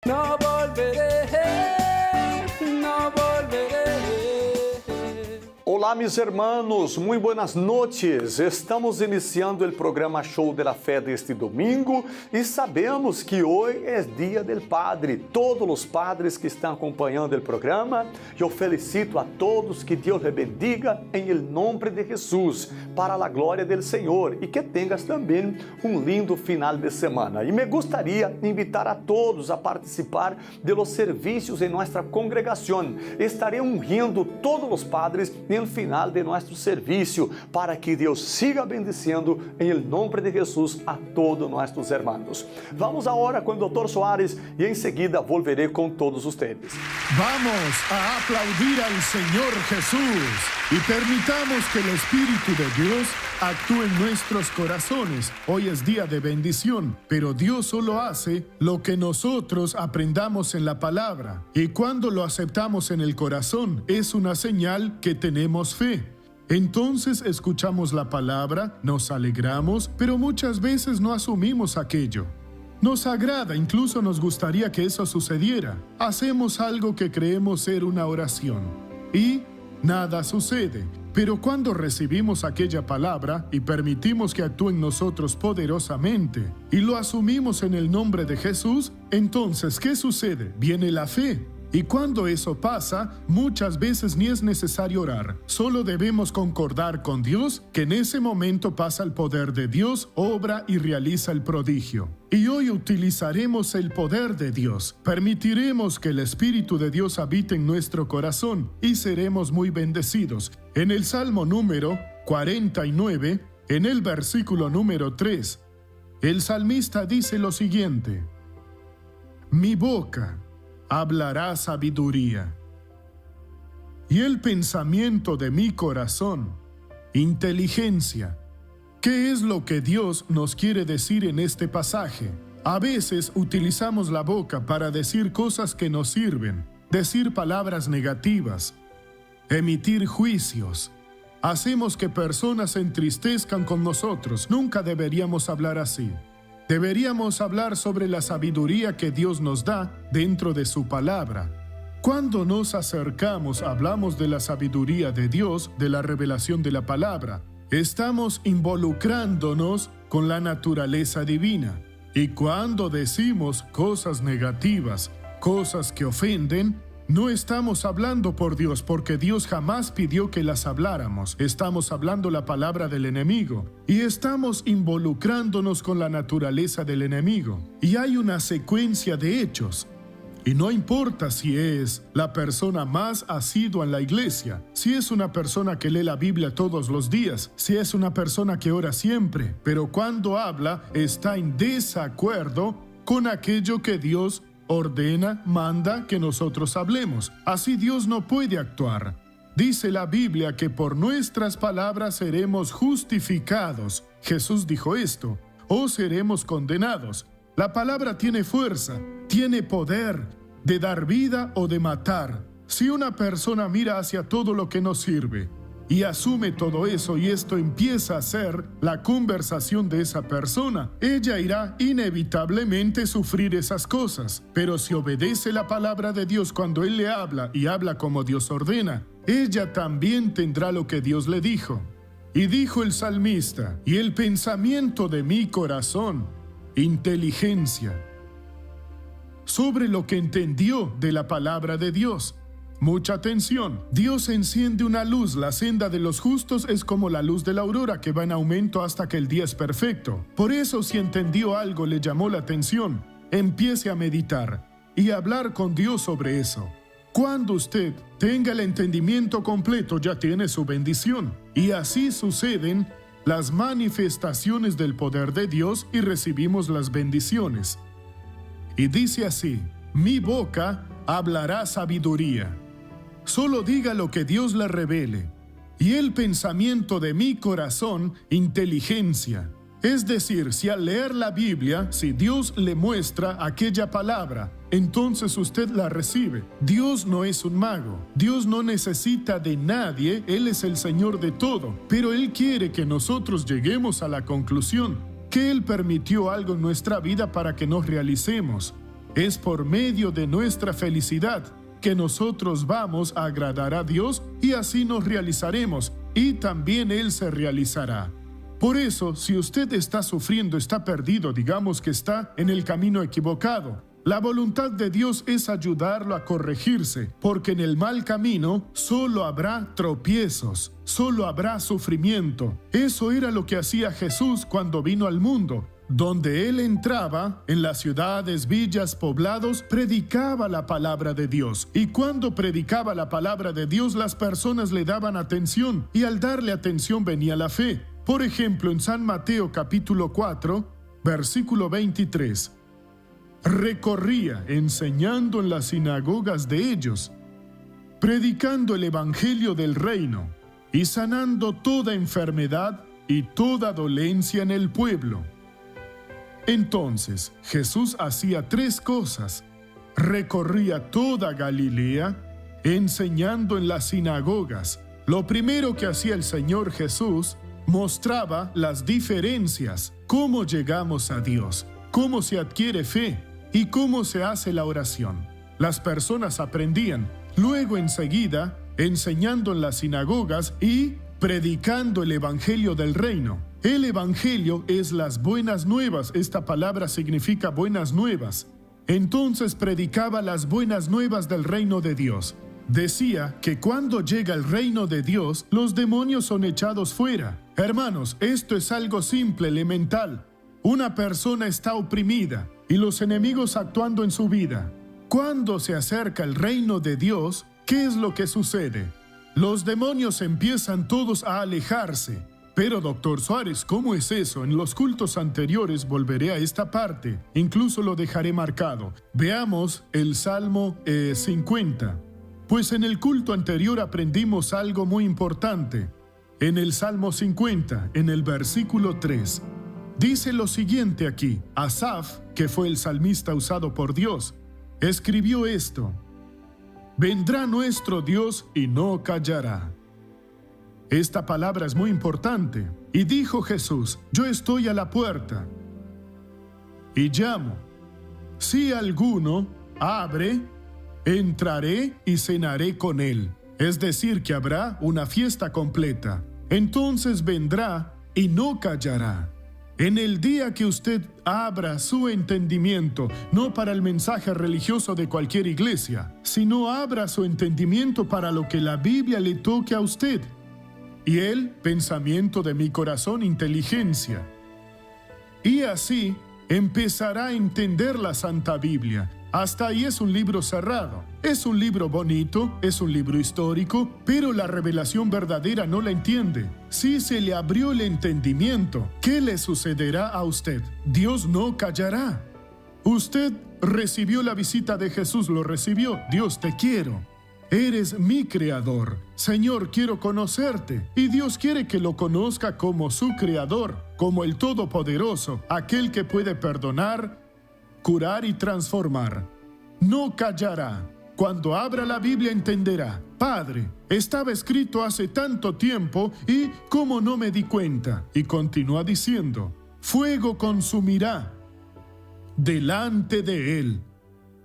No volveré, no volveré. Olá, mis hermanos, muy buenas noches. Estamos iniciando el programa Show de la Fé deste domingo e sabemos que hoje é Dia del Padre. Todos os padres que estão acompanhando o programa, eu felicito a todos, que Deus les bendiga em el nombre de Jesus, para a glória del Senhor, e que tenhas também lindo final de semana. E me gostaria de invitar a todos a participar de los serviços em nossa congregação. Estarei ungindo todos os padres no final de nosso serviço, para que Deus siga bendiciendo em nome de Jesus a todos nossos hermanos. Vamos agora com o Dr. Soares e em seguida volverei com todos ustedes. Vamos a aplaudir al Señor Jesús y permitamos que el Espíritu de Dios actúe en nuestros corazones. Hoy es día de bendición, pero Dios solo hace lo que nosotros aprendamos en la palabra. Y cuando lo aceptamos en el corazón, es una señal que tenemos fe. Entonces escuchamos la palabra, nos alegramos, pero muchas veces no asumimos aquello. Nos agrada, incluso nos gustaría que eso sucediera. Hacemos algo que creemos ser una oración y nada sucede. Pero cuando recibimos aquella palabra y permitimos que actúe en nosotros poderosamente y lo asumimos en el nombre de Jesús, entonces, ¿qué sucede? Viene la fe. Y cuando eso pasa, muchas veces ni es necesario orar. Solo debemos concordar con Dios que en ese momento pasa el poder de Dios, obra y realiza el prodigio. Y hoy utilizaremos el poder de Dios. Permitiremos que el Espíritu de Dios habite en nuestro corazón y seremos muy bendecidos. En el Salmo número 49, en el versículo número 3, el salmista dice lo siguiente: mi boca hablará sabiduría, y el pensamiento de mi corazón, inteligencia. ¿Qué es lo que Dios nos quiere decir en este pasaje? A veces utilizamos la boca para decir cosas que no sirven, decir palabras negativas, emitir juicios. Hacemos que personas se entristezcan con nosotros. Nunca deberíamos hablar así. Deberíamos hablar sobre la sabiduría que Dios nos da dentro de su palabra. Cuando nos acercamos, hablamos de la sabiduría de Dios, de la revelación de la palabra. Estamos involucrándonos con la naturaleza divina. Y cuando decimos cosas negativas, cosas que ofenden, no estamos hablando por Dios, porque Dios jamás pidió que las habláramos. Estamos hablando la palabra del enemigo y estamos involucrándonos con la naturaleza del enemigo. Y hay una secuencia de hechos. Y no importa si es la persona más asidua en la iglesia, si es una persona que lee la Biblia todos los días, si es una persona que ora siempre, pero cuando habla está en desacuerdo con aquello que Dios ordena, manda que nosotros hablemos. Así Dios no puede actuar. Dice la Biblia que por nuestras palabras seremos justificados. Jesús dijo esto, o seremos condenados. La palabra tiene fuerza, tiene poder de dar vida o de matar. Si una persona mira hacia todo lo que no sirve y asume todo eso y esto empieza a ser la conversación de esa persona, ella irá inevitablemente a sufrir esas cosas. Pero si obedece la palabra de Dios cuando Él le habla y habla como Dios ordena, ella también tendrá lo que Dios le dijo. Y dijo el salmista: y el pensamiento de mi corazón, inteligencia, sobre lo que entendió de la palabra de Dios. Mucha atención. Dios enciende una luz. La senda de los justos es como la luz de la aurora, que va en aumento hasta que el día es perfecto. Por eso, si entendió algo, le llamó la atención, empiece a meditar y a hablar con Dios sobre eso. Cuando usted tenga el entendimiento completo, ya tiene su bendición. Y así suceden las manifestaciones del poder de Dios y recibimos las bendiciones. Y dice así: mi boca hablará sabiduría. Solo diga lo que Dios le revele. Y el pensamiento de mi corazón, inteligencia. Es decir, si al leer la Biblia, si Dios le muestra aquella palabra, entonces usted la recibe. Dios no es un mago. Dios no necesita de nadie. Él es el Señor de todo. Pero Él quiere que nosotros lleguemos a la conclusión que Él permitió algo en nuestra vida para que nos realicemos. Es por medio de nuestra felicidad que nosotros vamos a agradar a Dios y así nos realizaremos y también Él se realizará. Por eso, si usted está sufriendo, está perdido, digamos que está en el camino equivocado, la voluntad de Dios es ayudarlo a corregirse, porque en el mal camino solo habrá tropiezos, solo habrá sufrimiento. Eso era lo que hacía Jesús cuando vino al mundo. Donde Él entraba, en las ciudades, villas, poblados, predicaba la palabra de Dios. Y cuando predicaba la palabra de Dios, las personas le daban atención, y al darle atención venía la fe. Por ejemplo, en San Mateo capítulo 4, versículo 23. Recorría enseñando en las sinagogas de ellos, predicando el evangelio del reino, y sanando toda enfermedad y toda dolencia en el pueblo. Entonces Jesús hacía 3 cosas. Recorría toda Galilea, enseñando en las sinagogas. Lo primero que hacía el Señor Jesús, mostraba las diferencias, cómo llegamos a Dios, cómo se adquiere fe y cómo se hace la oración. Las personas aprendían. Luego enseguida, enseñando en las sinagogas y predicando el evangelio del reino. El evangelio es las buenas nuevas. Esta palabra significa buenas nuevas. Entonces predicaba las buenas nuevas del reino de Dios. Decía que cuando llega el reino de Dios, los demonios son echados fuera. Hermanos, esto es algo simple, elemental. Una persona está oprimida y los enemigos actuando en su vida. Cuando se acerca el reino de Dios, ¿qué es lo que sucede? Los demonios empiezan todos a alejarse. Pero, doctor Suárez, ¿cómo es eso? En los cultos anteriores volveré a esta parte. Incluso lo dejaré marcado. Veamos el Salmo 50. Pues en el culto anterior aprendimos algo muy importante. En el Salmo 50, en el versículo 3, dice lo siguiente aquí. Asaf, que fue el salmista usado por Dios, escribió esto: vendrá nuestro Dios y no callará. Esta palabra es muy importante. Y dijo Jesús: yo estoy a la puerta y llamo. Si alguno abre, entraré y cenaré con él. Es decir, que habrá una fiesta completa. Entonces vendrá y no callará. En el día que usted abra su entendimiento, no para el mensaje religioso de cualquier iglesia, sino abra su entendimiento para lo que la Biblia le toque a usted. Y él, pensamiento de mi corazón, inteligencia. Y así empezará a entender la Santa Biblia. Hasta ahí es un libro cerrado. Es un libro bonito, es un libro histórico, pero la revelación verdadera no la entiende. Si se le abrió el entendimiento, ¿qué le sucederá a usted? Dios no callará. Usted recibió la visita de Jesús, lo recibió. Dios, te quiero. Eres mi creador. Señor, quiero conocerte. Y Dios quiere que lo conozca como su creador, como el Todopoderoso, aquel que puede perdonar, curar y transformar. No callará. Cuando abra la Biblia entenderá. Padre, estaba escrito hace tanto tiempo y ¿cómo no me di cuenta? Y continúa diciendo: fuego consumirá delante de él.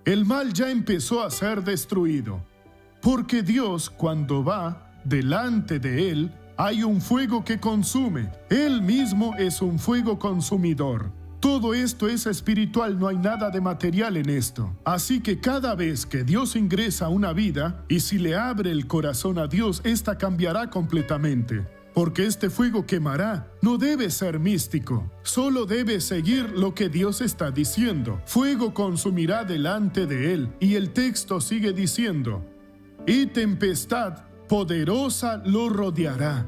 El mal ya empezó a ser destruido. Porque Dios, cuando va delante de él, hay un fuego que consume. Él mismo es un fuego consumidor. Todo esto es espiritual, no hay nada de material en esto. Así que cada vez que Dios ingresa a una vida, y si le abre el corazón a Dios, esta cambiará completamente. Porque este fuego quemará. No debe ser místico, solo debe seguir lo que Dios está diciendo. Fuego consumirá delante de él. Y el texto sigue diciendo: y tempestad poderosa lo rodeará.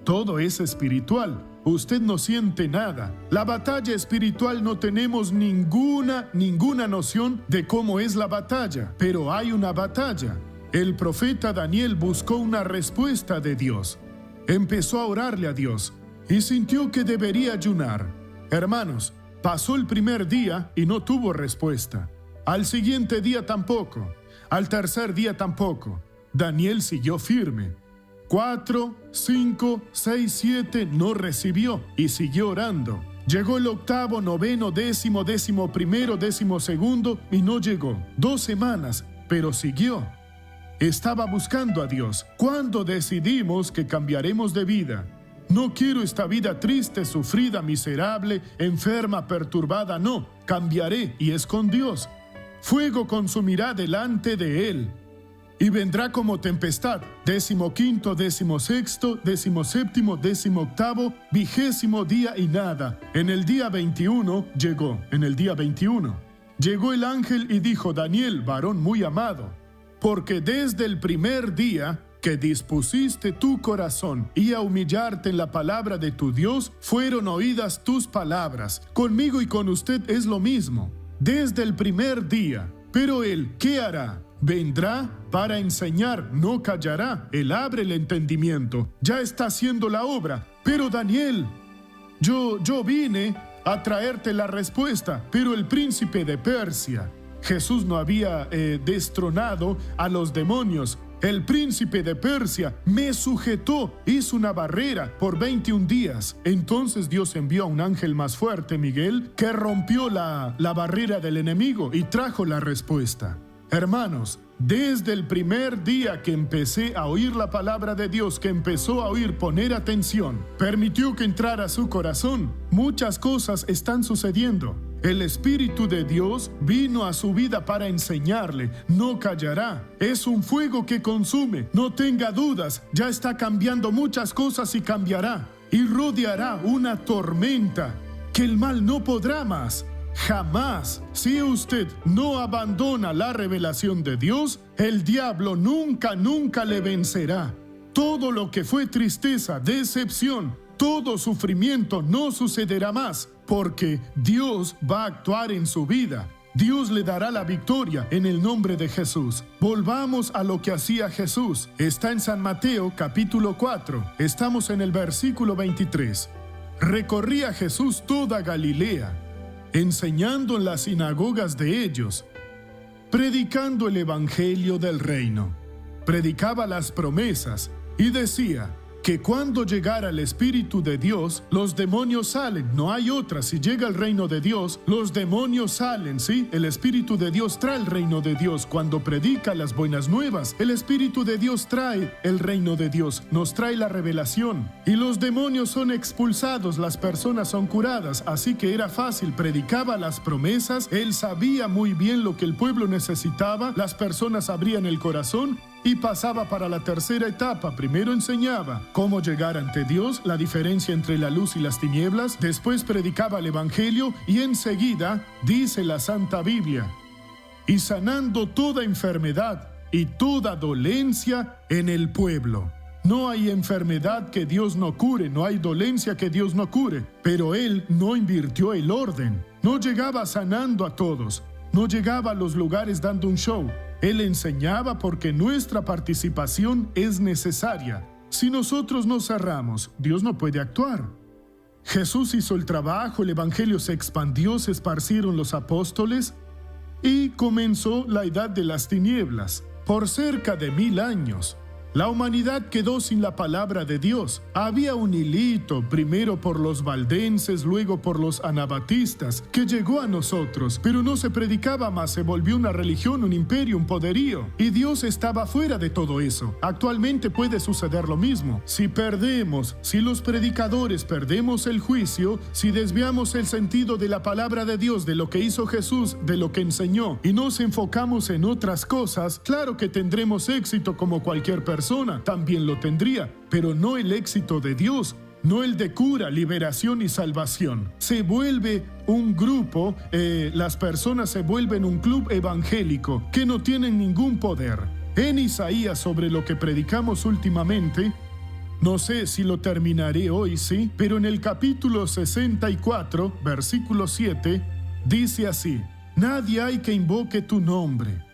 Todo es espiritual. Usted no siente nada. La batalla espiritual no tenemos ninguna noción de cómo es la batalla, pero hay una batalla. El profeta Daniel buscó una respuesta de Dios. Empezó a orarle a Dios y sintió que debería ayunar. Hermanos, pasó el primer día y no tuvo respuesta. Al siguiente día tampoco. Al tercer día tampoco. Daniel siguió firme. 4, 5, 6, 7 no recibió y siguió orando. Llegó el octavo, noveno, décimo, 11º, 12º y no llegó. 2 semanas, pero siguió. Estaba buscando a Dios. ¿Cuándo decidimos que cambiaremos de vida? No quiero esta vida triste, sufrida, miserable, enferma, perturbada. No, cambiaré y es con Dios. Fuego consumirá delante de Él. Y vendrá como tempestad, 15º, 16º, 17º, 18º, 20º día y nada. En el día 21 llegó, en el día 21. Llegó el ángel y dijo: Daniel, varón muy amado, porque desde el primer día que dispusiste tu corazón y a humillarte en la palabra de tu Dios, fueron oídas tus palabras. Conmigo y con usted es lo mismo, desde el primer día. Pero Él, ¿qué hará? Vendrá para enseñar, no callará. Él abre el entendimiento, ya está haciendo la obra. Pero Daniel, yo vine a traerte la respuesta, pero el príncipe de Persia, Jesús no había destronado a los demonios. El príncipe de Persia me sujetó, hizo una barrera por 21 días. Entonces Dios envió a un ángel más fuerte, Miguel, que rompió la barrera del enemigo y trajo la respuesta. Hermanos, desde el primer día que empecé a oír la palabra de Dios, que empezó a oír, poner atención, permitió que entrara a su corazón, muchas cosas están sucediendo. El Espíritu de Dios vino a su vida para enseñarle, no callará. Es un fuego que consume, no tenga dudas, ya está cambiando muchas cosas y cambiará. Y rodeará una tormenta que el mal no podrá más. Jamás. Si usted no abandona la revelación de Dios, el diablo nunca le vencerá. Todo lo que fue tristeza, decepción, todo sufrimiento no sucederá más, porque Dios va a actuar en su vida. Dios le dará la victoria en el nombre de Jesús. Volvamos a lo que hacía Jesús. Está en San Mateo capítulo 4. Estamos en el versículo 23. Recorría Jesús toda Galilea, enseñando en las sinagogas de ellos, predicando el evangelio del reino. Predicaba las promesas y decía que cuando llegara el Espíritu de Dios, los demonios salen. No hay otra. Si llega el reino de Dios, los demonios salen, ¿sí? El Espíritu de Dios trae el reino de Dios. Cuando predica las buenas nuevas, el Espíritu de Dios trae el reino de Dios, nos trae la revelación. Y los demonios son expulsados, las personas son curadas. Así que era fácil, predicaba las promesas, él sabía muy bien lo que el pueblo necesitaba, las personas abrían el corazón y pasaba para la tercera etapa. Primero enseñaba cómo llegar ante Dios, la diferencia entre la luz y las tinieblas. Después predicaba el evangelio y enseguida, dice la Santa Biblia, y sanando toda enfermedad y toda dolencia en el pueblo. No hay enfermedad que Dios no cure, no hay dolencia que Dios no cure, pero Él no invirtió el orden. No llegaba sanando a todos, no llegaba a los lugares dando un show. Él enseñaba porque nuestra participación es necesaria. Si nosotros nos cerramos, Dios no puede actuar. Jesús hizo el trabajo, el evangelio se expandió, se esparcieron los apóstoles y comenzó la edad de las tinieblas. Por cerca de 1000 años, la humanidad quedó sin la palabra de Dios. Había un hilito, primero por los valdenses, luego por los anabatistas, que llegó a nosotros, pero no se predicaba más, se volvió una religión, un imperio, un poderío. Y Dios estaba fuera de todo eso. Actualmente puede suceder lo mismo. Si perdemos, si los predicadores perdemos el juicio, si desviamos el sentido de la palabra de Dios, de lo que hizo Jesús, de lo que enseñó, y nos enfocamos en otras cosas, claro que tendremos éxito como cualquier persona. También lo tendría, pero no el éxito de Dios, no el de cura, liberación y salvación. Se vuelve un grupo, las personas se vuelven un club evangélico que no tienen ningún poder. En Isaías, sobre lo que predicamos últimamente, no sé si lo terminaré hoy, sí, pero en el capítulo 64, versículo 7, dice así: nadie hay que invoque tu nombre.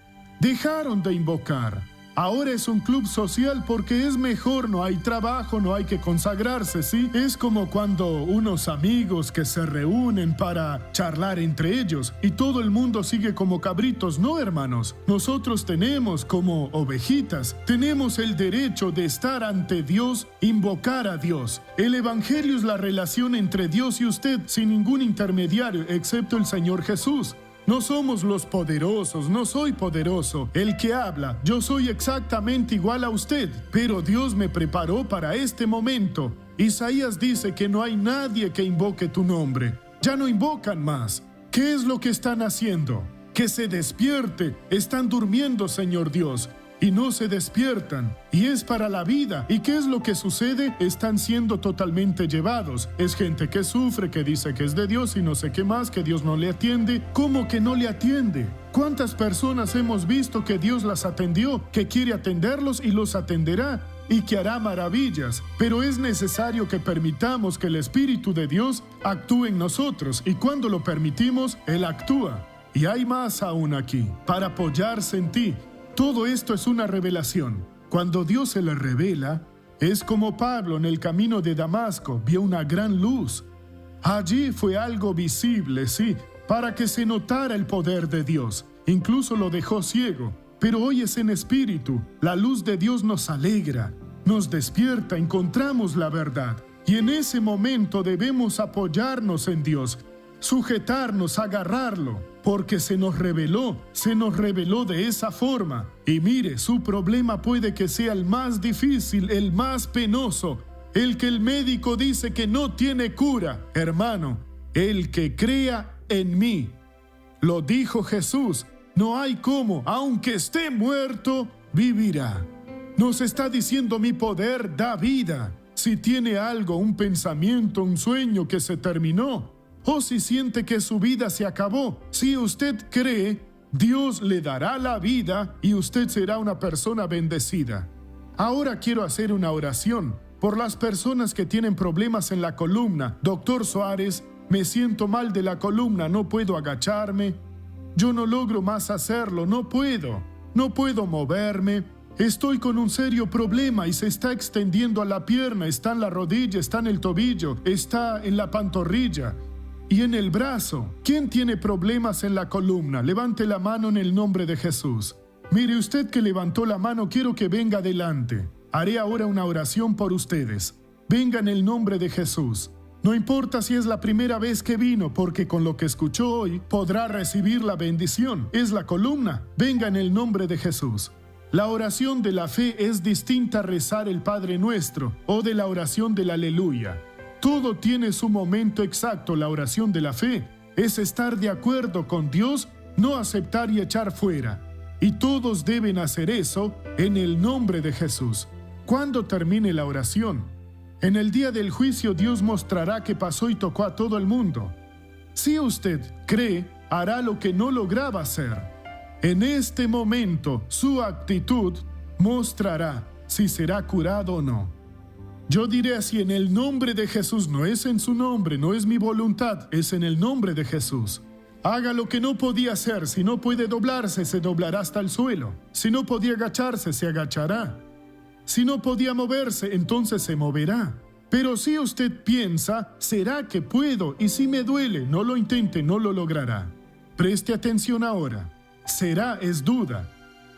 Dejaron de invocar. Ahora es un club social porque es mejor, no hay trabajo, no hay que consagrarse, ¿sí? Es como cuando unos amigos que se reúnen para charlar entre ellos y todo el mundo sigue como cabritos, ¿no, hermanos? Nosotros tenemos como ovejitas, tenemos el derecho de estar ante Dios, invocar a Dios. El Evangelio es la relación entre Dios y usted sin ningún intermediario excepto el Señor Jesús. No somos los poderosos, no soy poderoso, el que habla. Yo soy exactamente igual a usted, pero Dios me preparó para este momento. Isaías dice que no hay nadie que invoque tu nombre. Ya no invocan más. ¿Qué es lo que están haciendo? Que se despierte. Están durmiendo, Señor Dios, y no se despiertan. Y es para la vida. ¿Y qué es lo que sucede? Están siendo totalmente llevados. Es gente que sufre, que dice que es de Dios y no sé qué más, que Dios no le atiende. ¿Cómo que no le atiende? ¿Cuántas personas hemos visto que Dios las atendió, que quiere atenderlos y los atenderá, y que hará maravillas? Pero es necesario que permitamos que el Espíritu de Dios actúe en nosotros, y cuando lo permitimos, Él actúa. Y hay más aún aquí, para apoyarse en ti. Todo esto es una revelación. Cuando Dios se le revela, es como Pablo en el camino de Damasco, vio una gran luz. Allí fue algo visible, sí, para que se notara el poder de Dios. Incluso lo dejó ciego. Pero hoy es en espíritu. La luz de Dios nos alegra, nos despierta, encontramos la verdad. Y en ese momento debemos apoyarnos en Dios, sujetarnos, agarrarlo, porque se nos reveló de esa forma. Y mire, su problema puede que sea el más difícil, el más penoso, el que el médico dice que no tiene cura. Hermano, el que crea en mí, lo dijo Jesús, no hay cómo, aunque esté muerto, vivirá. Nos está diciendo, mi poder da vida. Si tiene algo, un pensamiento, un sueño que se terminó, o si siente que su vida se acabó, si usted cree, Dios le dará la vida y usted será una persona bendecida. Ahora quiero hacer una oración por las personas que tienen problemas en la columna. Doctor Suárez, me siento mal de la columna, no puedo agacharme, yo no logro más hacerlo, no puedo moverme. Estoy con un serio problema y se está extendiendo a la pierna, está en la rodilla, está en el tobillo, está en la pantorrilla y en el brazo. ¿Quién tiene problemas en la columna? Levante la mano en el nombre de Jesús. Mire, usted que levantó la mano, quiero que venga adelante. Haré ahora una oración por ustedes. Venga en el nombre de Jesús. No importa si es la primera vez que vino, porque con lo que escuchó hoy podrá recibir la bendición. Es la columna. Venga en el nombre de Jesús. La oración de la fe es distinta a rezar el Padre Nuestro o de la oración del Aleluya. Todo tiene su momento exacto. La oración de la fe es estar de acuerdo con Dios, no aceptar y echar fuera. Y todos deben hacer eso en el nombre de Jesús. Cuando termine la oración, en el día del juicio Dios mostrará que pasó y tocó a todo el mundo. Si usted cree, hará lo que no lograba hacer. En este momento, su actitud mostrará si será curado o no. Yo diré así, en el nombre de Jesús, no es en su nombre, no es mi voluntad, es en el nombre de Jesús. Haga lo que no podía hacer. Si no puede doblarse, se doblará hasta el suelo. Si no podía agacharse, se agachará. Si no podía moverse, entonces se moverá. Pero si usted piensa, ¿será que puedo? Y si me duele, no lo intente, no lo logrará. Preste atención ahora. Será es duda.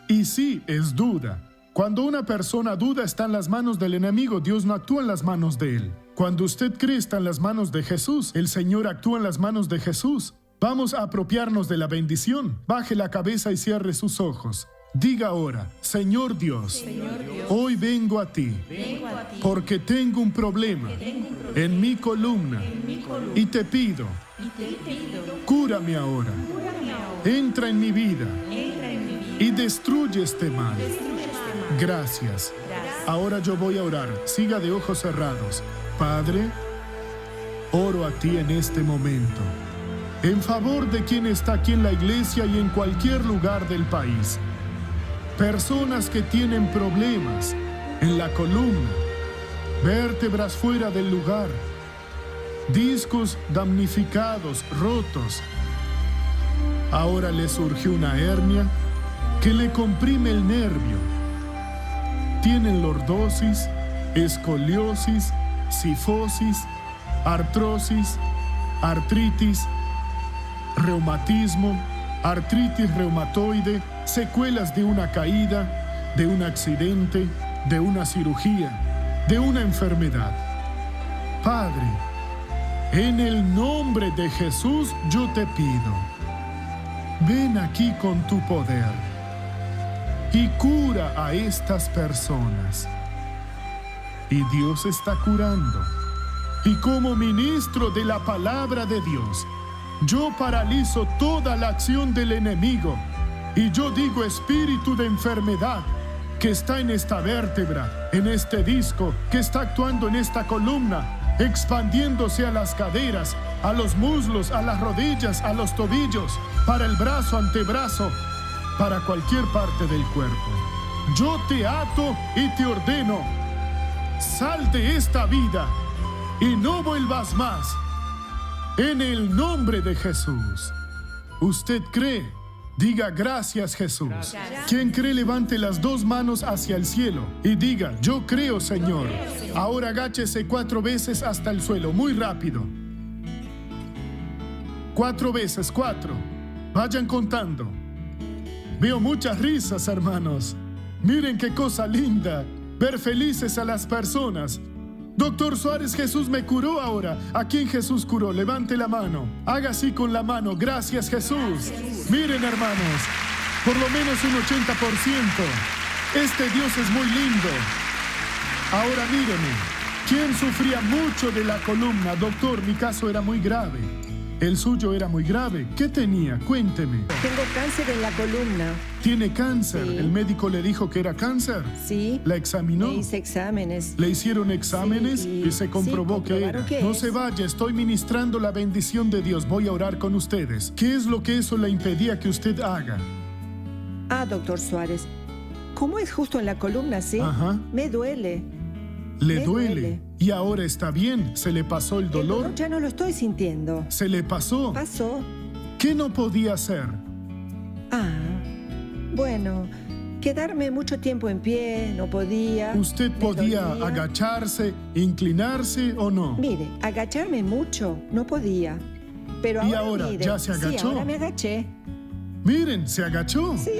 Y sí es duda. Cuando una persona duda, está en las manos del enemigo. Dios no actúa en las manos de él. Cuando usted cree, está en las manos de Jesús. El Señor actúa en las manos de Jesús. Vamos a apropiarnos de la bendición. Baje la cabeza y cierre sus ojos. Diga ahora, Señor Dios, hoy vengo a ti, porque tengo un problema en mi columna y te pido, cúrame ahora, entra en mi vida y destruye este mal. Gracias. Ahora yo voy a orar. Siga de ojos cerrados. Padre, oro a ti en este momento, en favor de quien está aquí en la iglesia y en cualquier lugar del país. Personas que tienen problemas en la columna, vértebras fuera del lugar, discos damnificados, rotos. Ahora le surgió una hernia que le comprime el nervio tienen lordosis, escoliosis, cifosis, artrosis, artritis, reumatismo, artritis reumatoide, secuelas de una caída, de un accidente, de una cirugía, de una enfermedad. Padre, en el nombre de Jesús yo te pido, ven aquí con tu poder y cura a estas personas. Y Dios está curando. Y como ministro de la palabra de Dios, yo paralizo toda la acción del enemigo. Y yo digo, espíritu de enfermedad que está en esta vértebra, en este disco, que está actuando en esta columna, expandiéndose a las caderas, a los muslos, a las rodillas, a los tobillos, para el brazo, antebrazo, para cualquier parte del cuerpo. Yo te ato y te ordeno, sal de esta vida y no vuelvas más. En el nombre de Jesús. ¿Usted cree? Diga gracias, Jesús. Gracias. Quien cree, levante las dos manos hacia el cielo y diga, yo creo, Señor. Ahora agáchese 4 veces hasta el suelo, muy rápido. 4 veces, 4. Vayan contando. Veo muchas risas, hermanos. Miren qué cosa linda, ver felices a las personas. Doctor Suárez, Jesús me curó ahora. ¿A quién Jesús curó? Levante la mano. Haga así con la mano. Gracias, Jesús. Miren, hermanos, por lo menos un 80%. Este Dios es muy lindo. Ahora mírenme. ¿Quién sufría mucho de la columna? Doctor, mi caso era muy grave. El suyo era muy grave. ¿Qué tenía? Cuénteme. Tengo cáncer en la columna. ¿Tiene cáncer? Sí. ¿El médico le dijo que era cáncer? Sí. ¿La examinó? Le hice exámenes. ¿Le hicieron exámenes? Sí, Y se comprobó que era. que No es. se vaya, estoy ministrando la bendición de Dios. Voy a orar con ustedes. ¿Qué es lo que eso le impedía que usted haga? Ah, doctor Suárez, ¿cómo es justo en la columna, sí? Ajá. Me duele. ¿Le Me duele? duele. ¿Y ahora está bien? ¿Se le pasó el El dolor? dolor ya no lo estoy sintiendo. ¿Se le pasó? Pasó. ¿Qué no podía hacer? Ah, bueno, quedarme mucho tiempo en pie, no podía. ¿Usted me podía dolía. agacharse, inclinarse o no? Mire, agacharme mucho, no podía. Pero ¿Y ahora, ahora mire, ya se agachó? Sí, ahora me agaché. Miren, se agachó. Sí.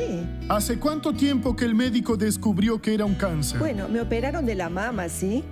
¿Hace cuánto tiempo que el médico descubrió que era un cáncer? Bueno, me operaron de la mama, ¿sí?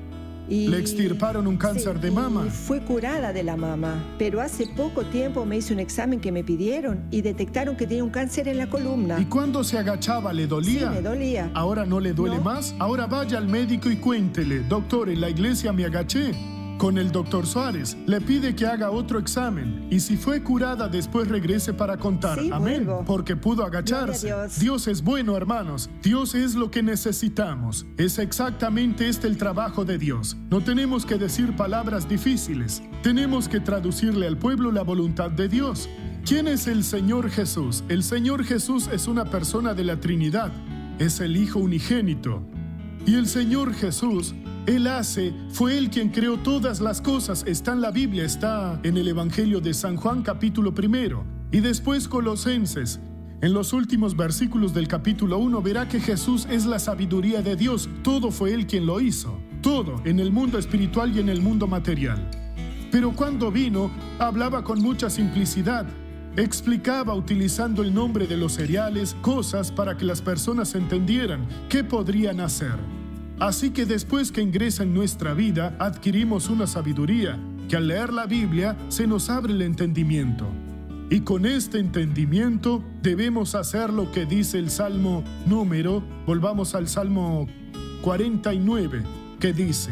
Y ¿Le extirparon un cáncer de mama? Y fue curada de la mama. Pero hace poco tiempo me hice un examen que me pidieron y detectaron que tenía un cáncer en la columna. ¿Y cuando se agachaba le dolía? Sí, me dolía. ¿Ahora no le duele No. más? Ahora vaya al médico y cuéntele, doctor, en la iglesia me agaché con el doctor Suárez. Le pide que haga otro examen y si fue curada después regrese para contar. Sí, Amén. vuelvo. Porque pudo agacharse. Gloria a Dios. Dios es bueno, hermanos. Dios es lo que necesitamos. Es exactamente este el trabajo de Dios. No tenemos que decir palabras difíciles. Tenemos que traducirle al pueblo la voluntad de Dios. ¿Quién es el Señor Jesús? El Señor Jesús es una persona de la Trinidad. Es el Hijo unigénito. Y el Señor Jesús, fue Él quien creó todas las cosas. Está en la Biblia, está en el Evangelio de San Juan capítulo 1. Y después Colosenses. En los últimos versículos del capítulo 1 verá que Jesús es la sabiduría de Dios. Todo fue Él quien lo hizo. Todo, en el mundo espiritual y en el mundo material. Pero cuando vino, hablaba con mucha simplicidad. Explicaba utilizando el nombre de los cereales, cosas para que las personas entendieran qué podrían hacer. Así que después que ingresa en nuestra vida, adquirimos una sabiduría que al leer la Biblia se nos abre el entendimiento. Y con este entendimiento debemos hacer lo que dice el Salmo volvamos al Salmo 49, que dice,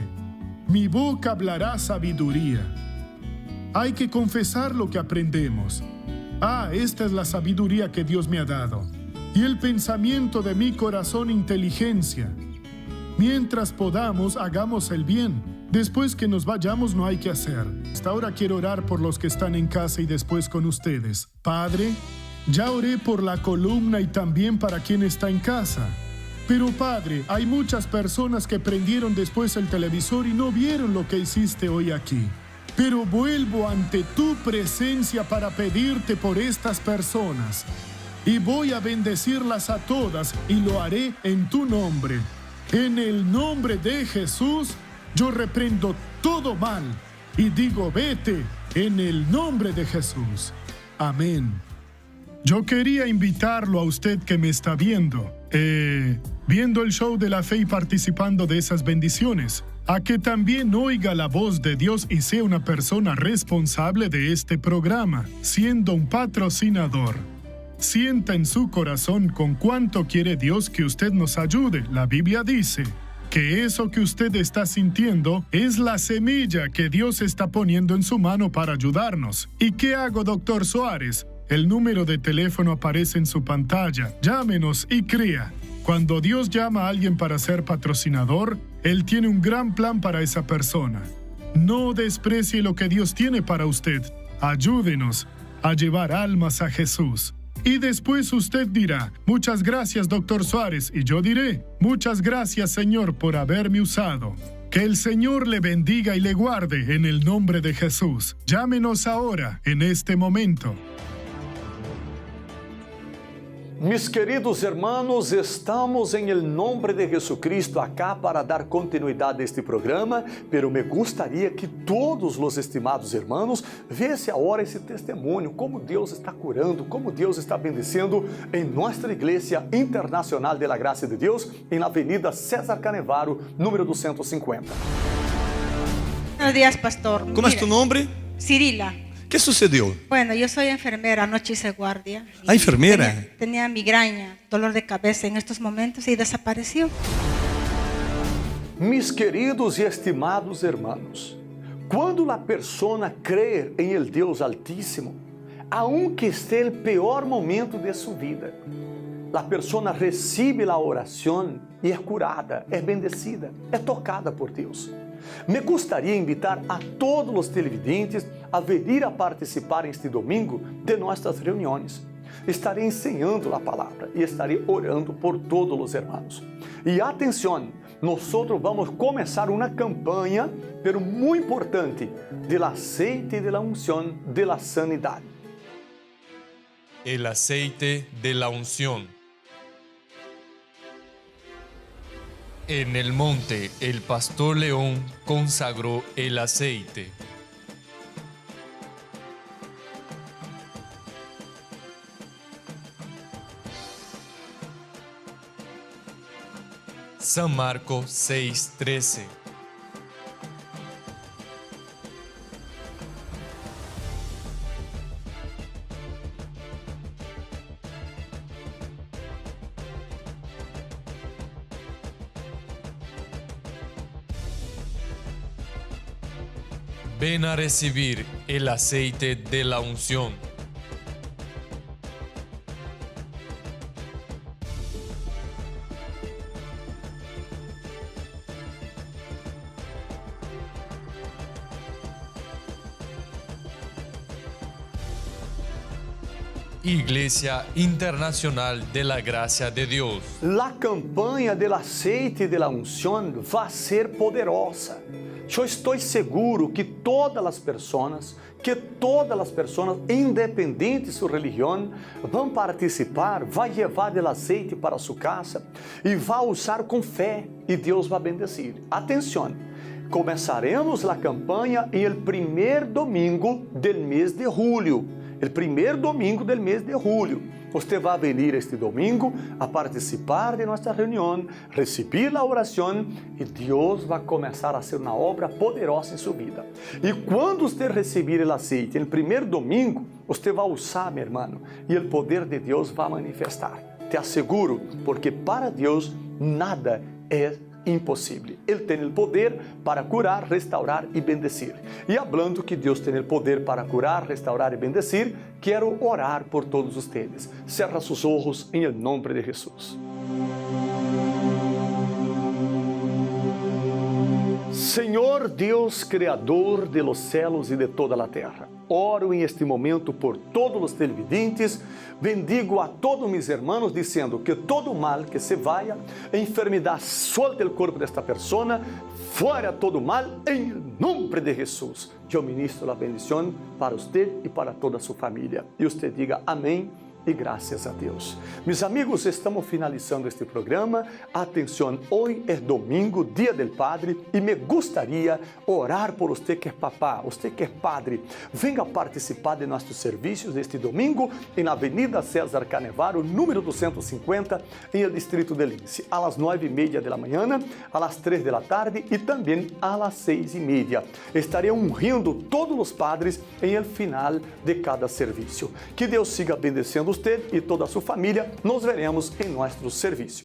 mi boca hablará sabiduría. Hay que confesar lo que aprendemos. Esta es la sabiduría que Dios me ha dado. Y el pensamiento de mi corazón, inteligencia. Mientras podamos, hagamos el bien. Después que nos vayamos, no hay que hacer. Hasta ahora quiero orar por los que están en casa y después con ustedes. Padre, ya oré por la columna y también para quien está en casa. Pero Padre, hay muchas personas que prendieron después el televisor y no vieron lo que hiciste hoy aquí. Pero vuelvo ante tu presencia para pedirte por estas personas. Y voy a bendecirlas a todas y lo haré en tu nombre. En el nombre de Jesús, yo reprendo todo mal y digo, vete en el nombre de Jesús. Amén. Yo quería invitarlo a usted que me está viendo, viendo el show de la fe y participando de esas bendiciones, a que también oiga la voz de Dios y sea una persona responsable de este programa, siendo un patrocinador. Sienta en su corazón con cuánto quiere Dios que usted nos ayude. La Biblia dice que eso que usted está sintiendo es la semilla que Dios está poniendo en su mano para ayudarnos. ¿Y qué hago, Dr. Suárez? El número de teléfono aparece en su pantalla. Llámenos y crea. Cuando Dios llama a alguien para ser patrocinador, Él tiene un gran plan para esa persona. No desprecie lo que Dios tiene para usted. Ayúdenos a llevar almas a Jesús. Y después usted dirá, muchas gracias, Dr. Suárez, y yo diré, muchas gracias, Señor, por haberme usado. Que el Señor le bendiga y le guarde en el nombre de Jesús. Llámenos ahora, en este momento. Mis queridos hermanos, estamos en el nombre de Jesucristo acá para dar continuidad a este programa, pero me gustaría que todos los estimados hermanos viessem ahora esse testemunho, como Deus está curando, como Deus está bendecindo em nossa Igreja Internacional de la Gracia de Deus, em la Avenida César Canevaro, número 250. Buenos días, pastor. ¿Cómo es tu nombre? Cirila. ¿Qué sucedió? Bueno, yo soy enfermera, anoche hice guardia. Ah, enfermera. Tenía migraña, dolor de cabeza en estos momentos y desapareció. Mis queridos e estimados hermanos, quando a pessoa crê em el Deus Altíssimo, aunque esté el peor momento de sua vida, a pessoa recebe a oração e é curada, é bendecida, é tocada por Deus. Me gostaria de invitar a todos os televidentes a vir a participar este domingo de nossas reuniões. Estarei ensinando a palavra e estarei orando por todos os hermanos. E atenção, nós vamos começar uma campanha, pero muito importante, del aceite de la unción de la sanidad. El aceite de la unción. En el monte, el pastor León consagró el aceite. San Marcos 6:13. Ven a recibir el aceite de la unción. Iglesia Internacional de la Gracia de Dios. La campanha del aceite de la unción vai ser poderosa. Eu estou seguro que todas as pessoas, independente de sua religião, vão participar, vai levar do aceite para sua casa e vai usar com fé e Deus vai bendecir. Atenção, começaremos a campanha em el primeiro domingo del mês de julho. El primeiro domingo del mês de julho. Você vai vir este domingo a participar de nossa reunião, receber a oração e Deus vai começar a fazer uma obra poderosa em sua vida. E quando você receber o aceite, no primeiro domingo, você vai usar, meu irmão, e o poder de Deus vai manifestar. Te asseguro, porque para Deus nada é impossível. Ele tem o poder para curar, restaurar e bendecir. E hablando que Deus tem o poder para curar, restaurar e bendecir, quero orar por todos vocês. Cerra seus olhos em nome de Jesus. Senhor Deus, Criador de los céus e de toda a terra, oro em este momento por todos os televidentes, bendigo a todos mis hermanos, dizendo que todo mal que se vaya, enfermidade suelte el corpo desta persona, fuera todo mal, em nome de Jesus. Eu ministro a bendição para você e para toda a sua família. E você diga amém e graças a Deus. Meus amigos, estamos finalizando este programa. Atenção, hoje é domingo, Dia del Padre, e me gostaria orar por você que é papá, você que é padre. Venga participar de nossos serviços este domingo na Avenida César Canevaro, número 250, em el Distrito de Lince, às 9:30 da manhã, às 3 da tarde e também às 6:30. Estarei ungindo todos os padres em el final de cada serviço. Que Deus siga bendecendo você e toda a sua família. Nos veremos em nosso serviço.